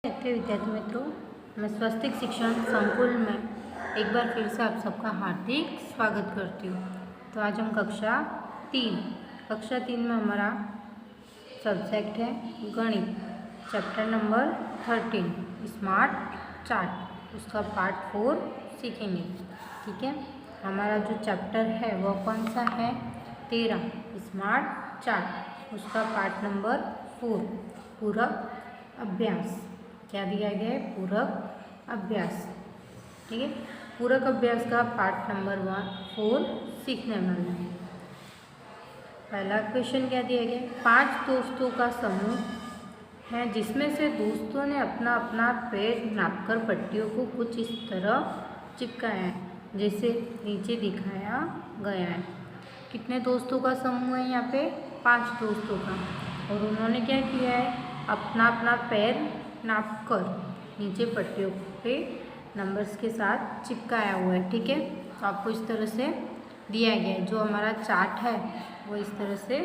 विद्यार्थी मित्रों, मैं स्वस्तिक शिक्षण संकुल में एक बार फिर से आप सबका हार्दिक स्वागत करती हूँ। तो आज हम कक्षा तीन में हमारा सब्जेक्ट है गणित, चैप्टर नंबर 13 स्मार्ट चार्ट, उसका पार्ट 4 सीखेंगे। ठीक है, हमारा जो चैप्टर है वो कौन सा है? 13 स्मार्ट चार्ट, उसका पार्ट नंबर 4 पूरक अभ्यास। क्या दिया गया है? पूरक अभ्यास। ठीक है, पूरक अभ्यास का पार्ट नंबर 4 सीखने वाले हैं। पहला क्वेश्चन क्या दिया गया? 5 दोस्तों का समूह है जिसमें से दोस्तों ने अपना अपना पैर नापकर पट्टियों को कुछ इस तरह चिपकाया है जैसे नीचे दिखाया गया है। कितने दोस्तों का समूह है यहाँ पे? 5 दोस्तों का। और उन्होंने क्या किया है? अपना अपना पैर नापकर नीचे पट्टियों पे नंबर्स के साथ चिपकाया हुआ है। ठीक है, तो आपको इस तरह से दिया गया है। जो हमारा चार्ट है वो इस तरह से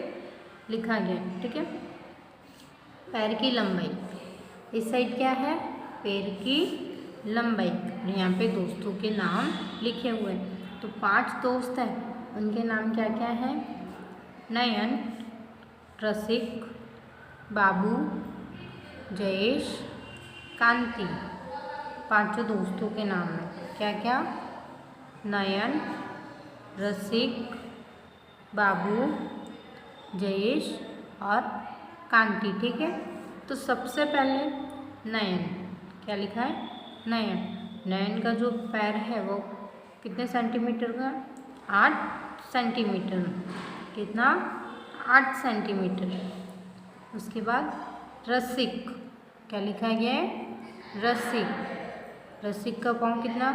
लिखा गया है। ठीक है, पैर की लंबाई इस साइड क्या है? पैर की लंबाई। यहाँ पे दोस्तों के नाम लिखे हुए हैं। तो 5 दोस्त हैं, उनके नाम क्या क्या हैं? नयन, रसिक, बाबू, जयेश, कांति। 5 दोस्तों के नाम हैं। क्या क्या? नयन, रसिक, बाबू, जयेश और कांति। ठीक है, तो सबसे पहले नयन। क्या लिखा है? नयन। नयन का जो पैर है वो कितने सेंटीमीटर का? 8 सेंटीमीटर। कितना? 8 सेंटीमीटर। उसके बाद रसिक। क्या लिखा गया है? रसिक। रसिक का पाँव कितना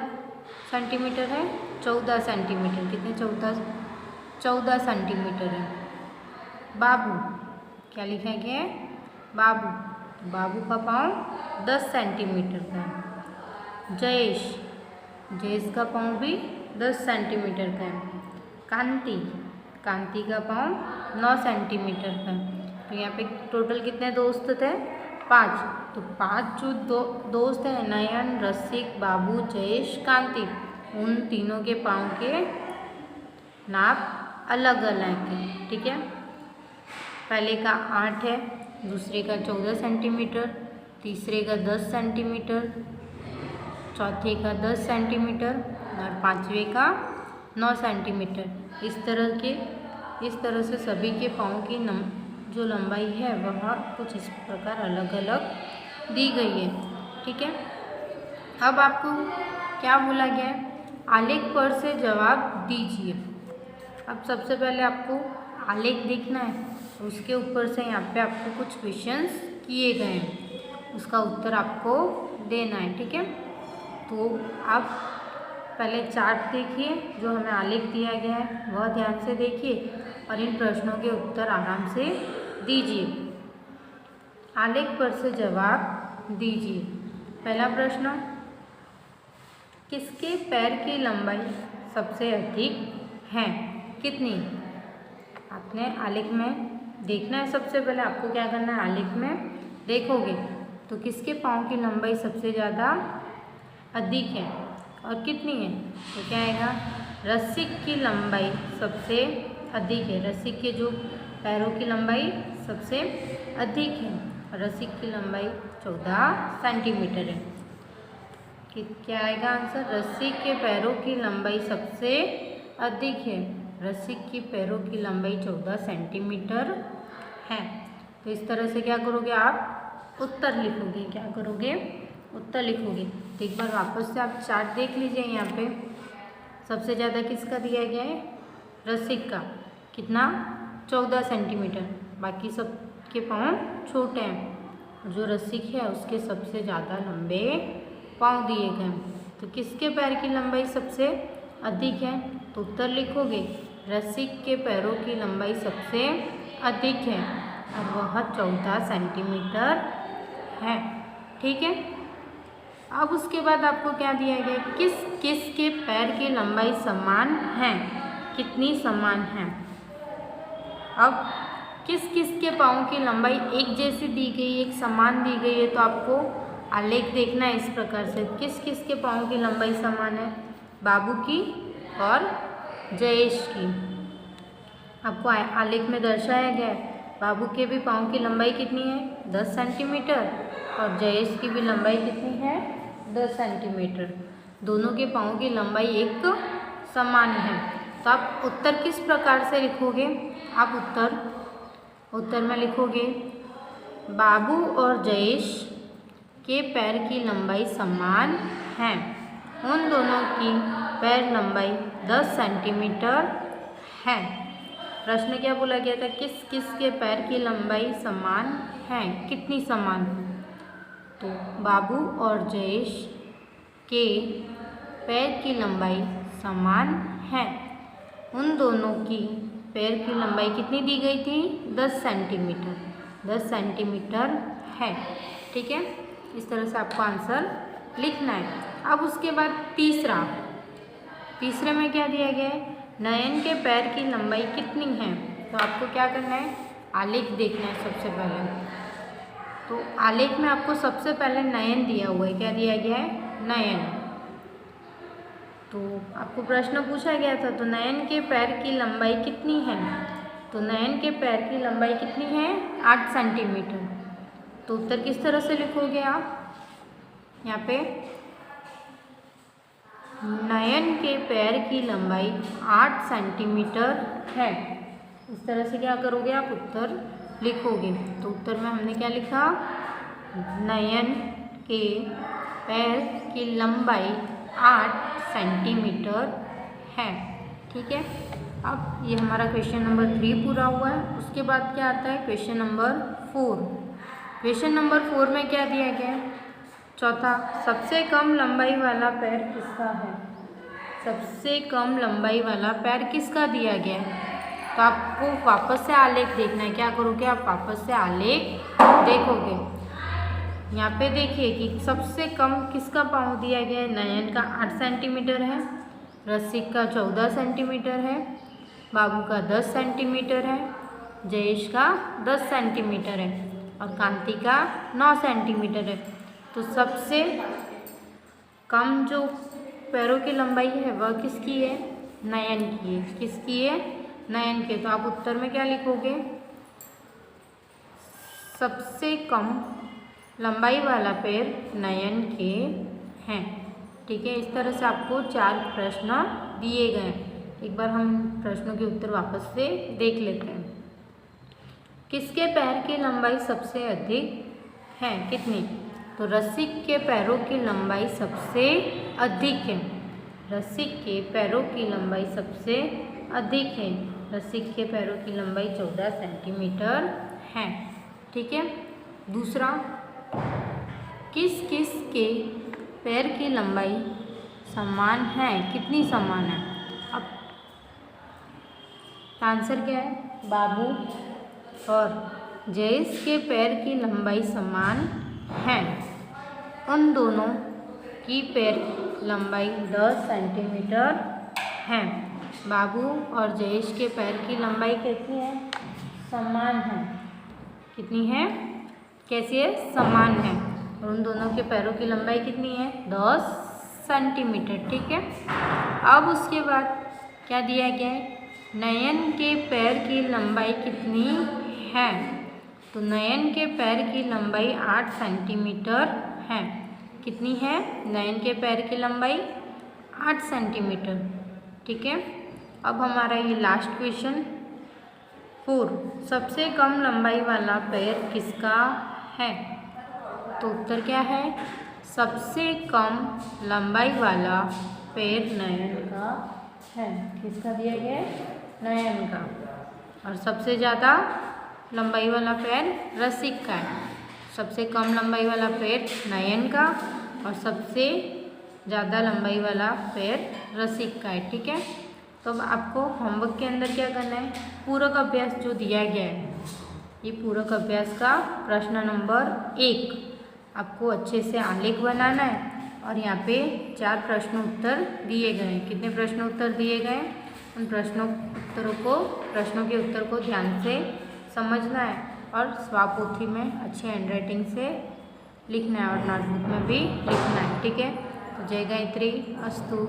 सेंटीमीटर है? 14 सेंटीमीटर। कितने? 14 सेंटीमीटर है। बाबू। क्या लिखा गया है? बाबू। बाबू का पाँव 10 सेंटीमीटर का है। जयेश। जयेश का पाँव भी 10 सेंटीमीटर का है। कांति। कांति का पाँव 9 सेंटीमीटर का है। तो यहाँ पे टोटल कितने दोस्त थे? 5। तो 5 जो दोस्त हैं, नयन, रसिक, बाबू, जयेश, कांति, उन तीनों के पाँव के नाप अलग अलग हैं। ठीक है, पहले का 8 है, दूसरे का 14 सेंटीमीटर, तीसरे का 10 सेंटीमीटर, चौथे का 10 सेंटीमीटर और 5वें का 9 सेंटीमीटर। इस तरह से सभी के पाँव की जो लंबाई है वह कुछ इस प्रकार अलग अलग दी गई है। ठीक है, अब आपको क्या बोला गया है? आलेख पर से जवाब दीजिए। अब सबसे पहले आपको आलेख देखना है, उसके ऊपर से यहाँ पे आपको कुछ क्वेश्चंस किए गए हैं, उसका उत्तर आपको देना है। ठीक है, तो आप पहले चार्ट देखिए, जो हमें आलेख दिया गया है वह ध्यान से देखिए और इन प्रश्नों के उत्तर आराम से दीजिए। आलेख पर से जवाब दीजिए। पहला प्रश्न, किसके पैर की लंबाई सबसे अधिक है? कितनी? आपने आलेख में देखना है। सबसे पहले आपको क्या करना है? आलेख में देखोगे तो किसके पाँव की लंबाई सबसे ज़्यादा अधिक है और कितनी है? तो क्या आएगा? रसिक की लंबाई सबसे अधिक है। रसिक के जो पैरों की लंबाई सबसे अधिक है और रसिक की लंबाई 14 सेंटीमीटर है। क्या आएगा आंसर? रसिक के पैरों की लंबाई सबसे अधिक है। रसिक की पैरों की लंबाई 14 सेंटीमीटर है। तो इस तरह से क्या करोगे? आप उत्तर लिखोगे। क्या करोगे? उत्तर लिखोगे। तो एक बार वापस से आप चार्ट देख लीजिए। यहाँ पे सबसे ज़्यादा किसका दिया गया है? रसिक का। कितना? 14 सेंटीमीटर। बाकी सब के पाँव छोटे हैं। जो रसिक है उसके सबसे ज़्यादा लंबे पाँव दिए गए। तो किसके पैर की लंबाई सबसे अधिक है? तो उत्तर लिखोगे रसिक के पैरों की लंबाई सबसे अधिक है और वह 14 सेंटीमीटर है। ठीक है, अब उसके बाद आपको क्या दिया गया? किस के पैर की लंबाई समान है? कितनी समान है? अब किस के पाँव की लंबाई एक जैसी दी गई, एक समान दी गई है, तो आपको आलेख देखना है इस प्रकार से, किस किस के पाँव की लंबाई समान है, बाबू की और जयेश की। आपको आलेख में दर्शाया गया है बाबू के भी पाँव की लंबाई कितनी है 10 सेंटीमीटर और जयेश की भी लंबाई कितनी है 10 सेंटीमीटर। दोनों के पाँव की लंबाई एक समान है। तो आप उत्तर किस प्रकार से लिखोगे, आप उत्तर में लिखोगे बाबू और जयेश के पैर की लंबाई समान है, उन दोनों की पैर लंबाई 10 सेंटीमीटर है। प्रश्न क्या बोला गया था, किस किस के पैर की लंबाई समान है, कितनी समान। तो बाबू और जयेश के पैर की लंबाई समान है, उन दोनों की पैर की लंबाई कितनी दी गई थी 10 सेंटीमीटर, 10 सेंटीमीटर है। ठीक है, इस तरह से आपको आंसर लिखना है। अब उसके बाद तीसरे में क्या दिया गया है, नयन के पैर की लंबाई कितनी है। तो आपको क्या करना है, आलेख देखना है सबसे पहले। तो आलेख में आपको सबसे पहले नयन दिया हुआ है, क्या दिया गया है नयन। तो आपको प्रश्न पूछा गया था, तो नयन के पैर की लंबाई कितनी है। तो नयन के पैर की लंबाई कितनी है 8 सेंटीमीटर। तो उत्तर किस तरह से लिखोगे आप, यहाँ पे नयन के पैर की लंबाई 8 सेंटीमीटर है। इस तरह से क्या करोगे आप उत्तर लिखोगे। तो उत्तर में हमने क्या लिखा, नयन के पैर की लंबाई 8 सेंटीमीटर है। ठीक है, अब ये हमारा क्वेश्चन नंबर 3 पूरा हुआ है। उसके बाद क्या आता है क्वेश्चन नंबर 4। क्वेश्चन नंबर 4 में क्या दिया गया है, चौथा, सबसे कम लंबाई वाला पैर किसका है। सबसे कम लंबाई वाला पैर किसका दिया गया है। तो आपको वापस से आलेख देखना है, क्या करोगे आप वापस से आलेख देखोगे। यहाँ पे देखिए कि सबसे कम किसका पाँव दिया गया है, नयन का 8 सेंटीमीटर है, रसिक का 14 सेंटीमीटर है, बाबू का 10 सेंटीमीटर है, जयेश का 10 सेंटीमीटर है और कांति का 9 सेंटीमीटर है। तो सबसे कम जो पैरों की लंबाई है वह किसकी है, नयन की है। किसकी है, नयन के। तो आप उत्तर में क्या लिखोगे, सबसे कम लंबाई वाला पैर नयन के हैं। ठीक है, इस तरह से आपको 4 प्रश्न दिए गए। एक बार हम प्रश्नों के उत्तर वापस से देख लेते हैं। किसके पैर की लंबाई सबसे अधिक है, कितनी। तो रसिक के पैरों की लंबाई सबसे अधिक है, रसिक के पैरों की लंबाई सबसे अधिक है, रसिक के पैरों की लंबाई 14 सेंटीमीटर है। ठीक है, दूसरा, किस किस के पैर की लंबाई समान है, कितनी समान है। अब आंसर क्या है, बाबू और जयेश के पैर की लंबाई समान है, उन दोनों की पैर लंबाई 10 सेंटीमीटर है। बाबू और जयेश के पैर की लंबाई कैसी है, समान है। कितनी है, कैसी है, समान है। और उन दोनों के पैरों की लंबाई कितनी है 10 सेंटीमीटर। ठीक है, अब उसके बाद क्या दिया गया है, नयन के पैर की लंबाई कितनी है। तो नयन के पैर की लंबाई 8 सेंटीमीटर है। कितनी है, नयन के पैर की लंबाई 8 सेंटीमीटर। ठीक है, अब हमारा ये लास्ट क्वेश्चन 4, सबसे कम लंबाई वाला पैर किसका है। तो उत्तर क्या है, सबसे कम लंबाई वाला पैर नयन का है। किसका दिया गया है, नयन का। और सबसे ज़्यादा लंबाई वाला पैर रसिक का है। सबसे कम लंबाई वाला पैर नयन का और सबसे ज़्यादा लंबाई वाला पैर रसिक का है। ठीक है, तो अब आपको होमवर्क के अंदर क्या करना है, पूरक अभ्यास जो दिया गया है, ये पूरक अभ्यास का प्रश्न नंबर 1 आपको अच्छे से आलेख बनाना है। और यहाँ पे 4 प्रश्न उत्तर दिए गए हैं। कितने प्रश्न उत्तर दिए गए, उन प्रश्नों के उत्तर को ध्यान से समझना है और स्वापोथी में अच्छे हैंडराइटिंग से लिखना है और नोटबुक में भी लिखना है। ठीक है, तो जय गायत्री, अस्तु।